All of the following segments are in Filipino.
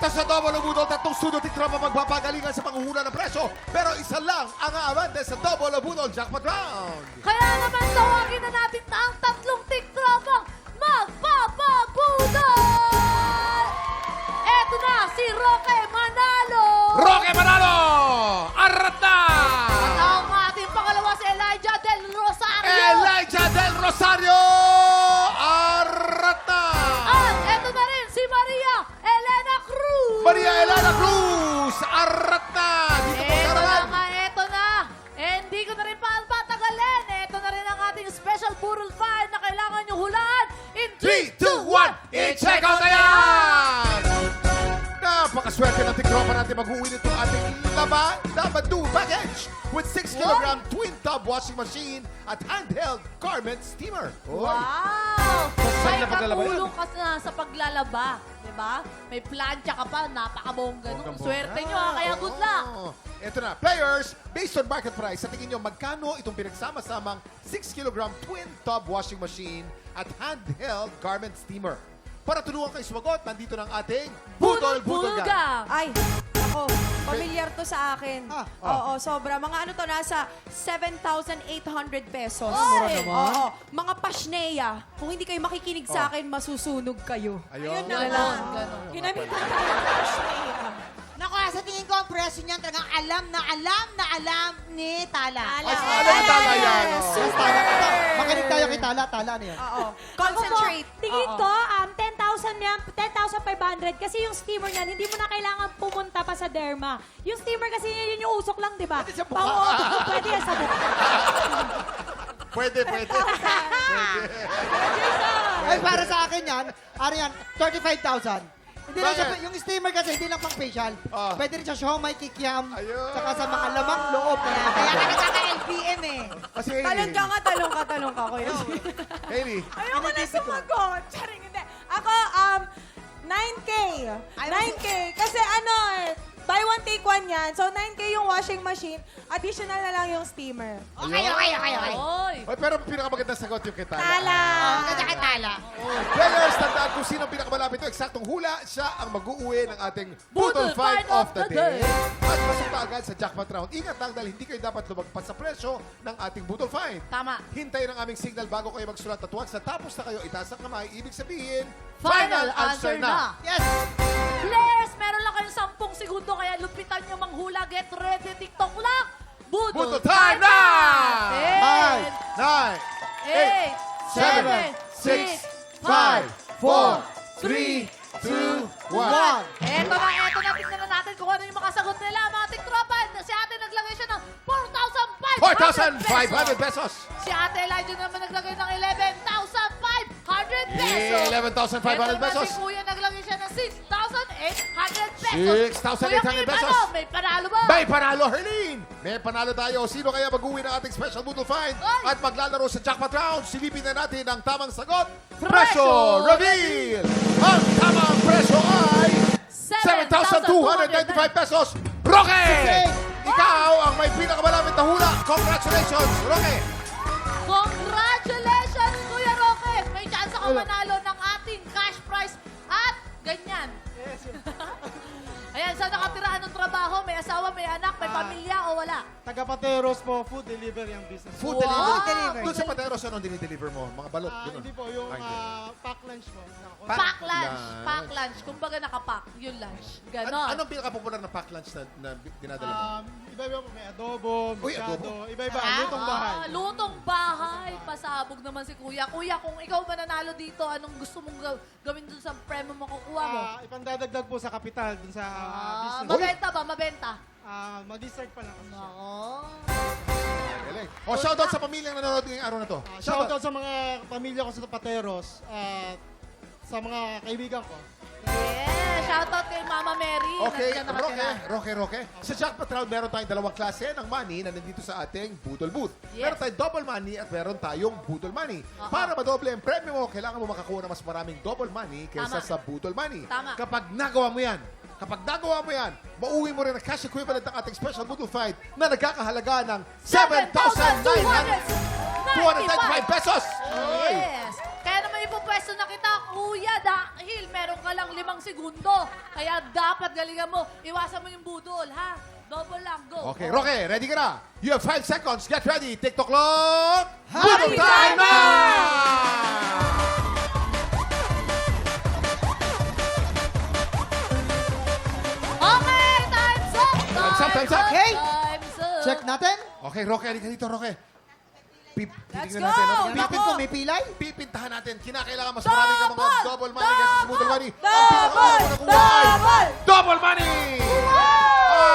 Dito sa Double Budol, tatlong studio tiktropa magpapagalingan sa panghuhula ng presyo. Pero isa lang ang aabante sa Double Budol Jackpot Round. Kaya naman tawagin na natin ang tatlong tiktropang magpapabudol! Eto na, si Roque Manalo! Roque Manalo! Arat na! At ang ating pangalawa si Elijah Del Rosario! Elijah Del Rosario! Arat na! At eto na rin si Maria Elena Cruz! Maria Elena Cruz! Arat na! Dito po Eto na karalan. nga, eto na. Hindi ko na rin patagalin. Eto na rin ang ating special Burol Fire na kailangan nyo hulaan. In 3, 2, 1, i-check out na yan! Napakaswerte ng tikropa natin mag-uwi nitong ating Labadu package with 6 kg twin tub washing machine at handheld garment steamer. Oy. Wow! Saan May na paglalaba yan? katulong ka na sa paglalaba. Diba? May plancha ka pa. Napakabongga nung swerte nyo. Kaya good luck. Ito na, players, based on market price, sa tingin nyo, magkano itong pinagsama-samang 6 kg twin tub washing machine at handheld garment steamer? Para tulungan kayo sumagot, nandito ng ating Budol-Budol Gang. Gang! Ay, ako, familiar to sa akin. Oo, sobra. Mga ano to, nasa 7,800 pesos. Ay! Oo, mga pasneya. Kung hindi kayo makikinig sa akin, masusunog kayo. Ayun. Ganon. Ginamit ko yung pasneya. Naku, sa tingin ko ang presyo niyan talagang alam ni Tala. Ay, alam na tala yan. oh. Super! Makinig tayo kay Tala. Tala na yan. Oo. Concentrate. Tingin Oo. ko, 10,000 yan, 10,500 kasi yung steamer niyan, hindi mo na kailangan pumunta pa sa derma. Yung steamer kasi yun yung usok lang, di ba? Pwede sa mukha. Pwede yan sa mukha. Pwede. Ay, para sa akin yan, ano yan, 35,000. Hindi lang siya, Bakit? yung steamer kasi hindi lang pang facial. Ah. Pwede rin siya siomay, kikiam, Ayun. saka sa mga lamang loob. Kaya ka nagkaka-LPM eh. Kasi Talong ka, kuya. Hailey. Ayoko na sumagot. Charing, hindi. Ako, 9K. 9K. Kasi ano, buy one, take one yan. So, 9K yung washing machine. Additional na lang yung steamer. Okay. Oy! Ay, pero pinakamagandang sagot yung kay Tala. Tala! Ang ganda kay Tala. Players, tandaan kung sino ang pinakamalapit ito. Eksaktong hula, siya ang mag-uwi ng ating Budol Fight of the Day. At pasok na agad sa jackpot round. Ingat lang dahil hindi kayo dapat lumagpas sa presyo ng ating Budol Fight. Tama. Hintayin ang aming signal bago kayo magsulat at once natapos na kayo, itaas ang kamay. Ibig sabihin, Final answer na. Yes! Players, meron lang kayong 10 segundo kaya lupitan nyo manghula. Get ready, TikTok clock. Budol time na! 10, 9, 8, 7, 6, 8, 5, 4, 3, 2, 1. Eto na, tingnan na natin kung ano yung makasagot nila. Mga tiktropa, si ate naglagay siya ng 4,500 4,500 pesos. Si ate Elijah naman naglagay ng 11,500 pesos. 11,500 pesos. Si kuya naglagay siya ng 6,800 pesos. 6,800 Kuya Kim, pesos. ano, may panalo ba? May panalo, Herlene! May panalo tayo. Sino kaya mag-uwi ng ating special Budol Find? Ay! At maglalaro sa jackpot round? Silipin na natin ang tamang sagot. Presyo Reveal! Ang tamang presyo ay 7,295 pesos. Roque! Ikaw ang may pinakamalapit na hula. Congratulations, Roque! Congratulations, Kuya Roque! May chance ka manalo ng ating cash prize at ganyan. Ayan, saan nakatira? Anong trabaho? May asawa, may anak, may pamilya o wala? Taga-Pateros po, food delivery ang business. Food Wow! delivery. Doon sa Pateros, anong dinideliver mo? Mga balot, gano'n? Hindi po, yung Ay, hindi. pack lunch po. Pack lunch. lunch. Pack lunch. Kumbaga nakapack yung lunch. Ganon. Anong pinaka-popular na pack lunch na dinadala mo? Iba-iba po, may adobo, Uy, masyado. adobo. Iba-iba, lutong bahay. Lutong bahay. Pasabog naman si Kuya. Kuya, kung ikaw mananalo dito, anong gusto mong gawin dun sa premo makukuha mo? Ipandadagdag po sa kapital, dun sa business. Mabenta ba? Mabenta? Mag-start pa lang. Oo. Galing. O, shoutout sa pamilyang nanonood ngayong araw na to. Shoutout sa mga pamilya ko sa Pateros at sa mga kaibigan ko. Yeah. Shoutout kay Mama Mary. Okay, Nandiyan nakatira. Roque. Sa jackpot round, meron tayong dalawang klase ng money na nandito sa ating Budol Booth. Yes. Meron tayong double money at meron tayong Budol Money. Para madoble ang premyo mo, kailangan mo makakuha ng mas maraming double money kaysa Tama. sa Budol Money. Tama. Kapag nagawa mo yan, mauwi mo rin ang cash equivalent ng ating special Budol Fight na nagkakahalaga ng 7,995 pesos. Oy. Yes. Kaya naman ipupwesto na kita, Kuya, dahil meron ka ka lang 5 segundo. Kaya dapat galingan mo. Iwasan mo yung budol, ha? Double lang, go. Okay, Roque, ready ka na? You have 5 seconds. Get ready. TikTok clock. Happy Budol time na! Okay, time's up! Time's up. Okay. Time's up! Check natin. Okay, Roque, halika dito, Roque. Let's Titignan go! natin. Tingnan natin kung may pilay. Pipintahan natin. Kinakailangan mas marami ka mga double money kaysa sa budol money. Ang Double! pinakauna nakuha ay Double! double money!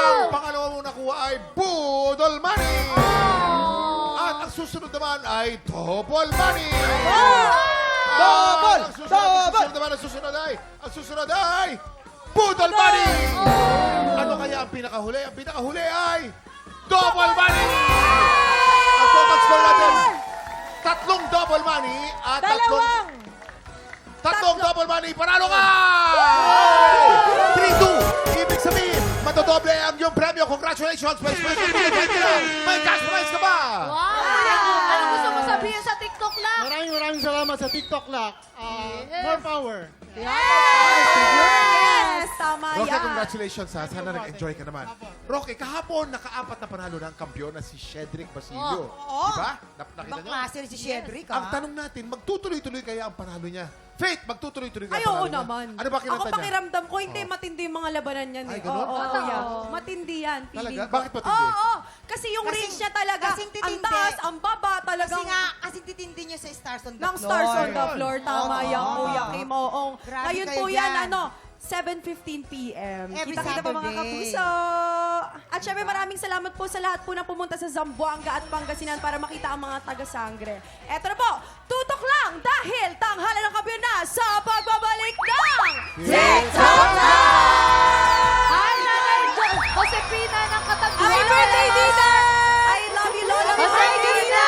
Ang pangalawa mong nakuha ay budol money! At ang susunod naman ay double money! Double! Ang susunod naman, ang susunod ay budol money! Ano kaya ang pinakahuli? Ang pinakahuli ay double money! Ang total score natin, 3 double money at tatlong double money. Panalo ka! 3-2. Ibig sabihin, matodoble ang iyong premyo. Congratulations! May cash prize ka ba? Wow! Ano gusto mo sabihin sa TikTok lang? Maraming salamat sa TikTok Lock. More power. Yes! Tama Roque, yan. congratulations ha. Sana nag-enjoy ka naman. Roque, kahapon, naka-4 na panalo na ang kampiyon na si Cedric Basilio. Diba? Nakita Ibang niyo? klase rin si Cedric, Ang ha? tanong natin, magtutuloy-tuloy kaya ang panalo niya? Faith, magtutuloy-tuloy kaya Ay, ang oo panalo niya? naman. Ano ba kinanta Ako niya? pakiramdam ko, hindi matindi yung mga labanan yan. Ay, Eh. ganun? Oo, Totoo. kuya. Matindi yan, Talaga? feeling ko. Bakit matindi? Oo, kasi yung range niya talaga, kasing ang titindi. taas, ang baba, talagang Kasi titindi niyo sa Stars on the ng Floor. stars on the floor. Tama Oo. yan, kuya Kim. Oo. Grabe Ngayon kayo po yan, dyan. 7:15 p.m. Every Kita-kita po mga Saturday. kapuso. At syempre maraming salamat po sa lahat po na pumunta sa Zamboanga at Pangasinan para makita ang mga taga-sangre. Eto na po, tutok lang dahil tanghalan ng kampiyon na sa pagbabalik ng TikTok Hi, Nanay Josepina ng Katagpuan. Happy birthday, Dita! I love you, Lola. Happy birthday, Dita!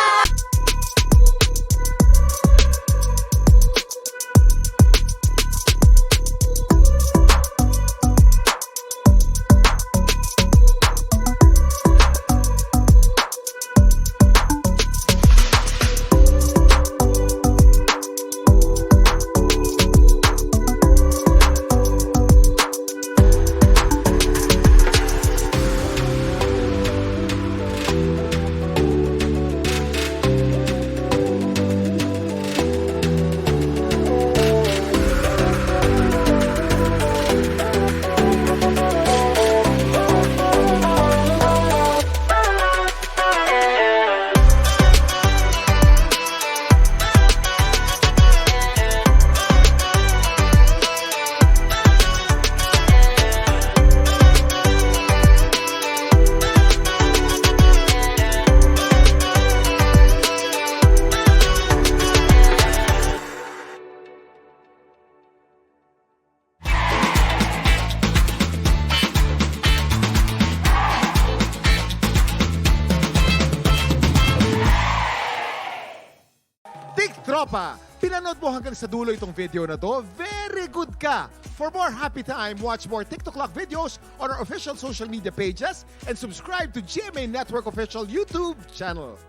Tropa, pinanood mo hanggang sa dulo itong video na to? Very good ka! For more happy time, watch more TikTok Lock videos on our official social media pages and subscribe to GMA Network official YouTube channel.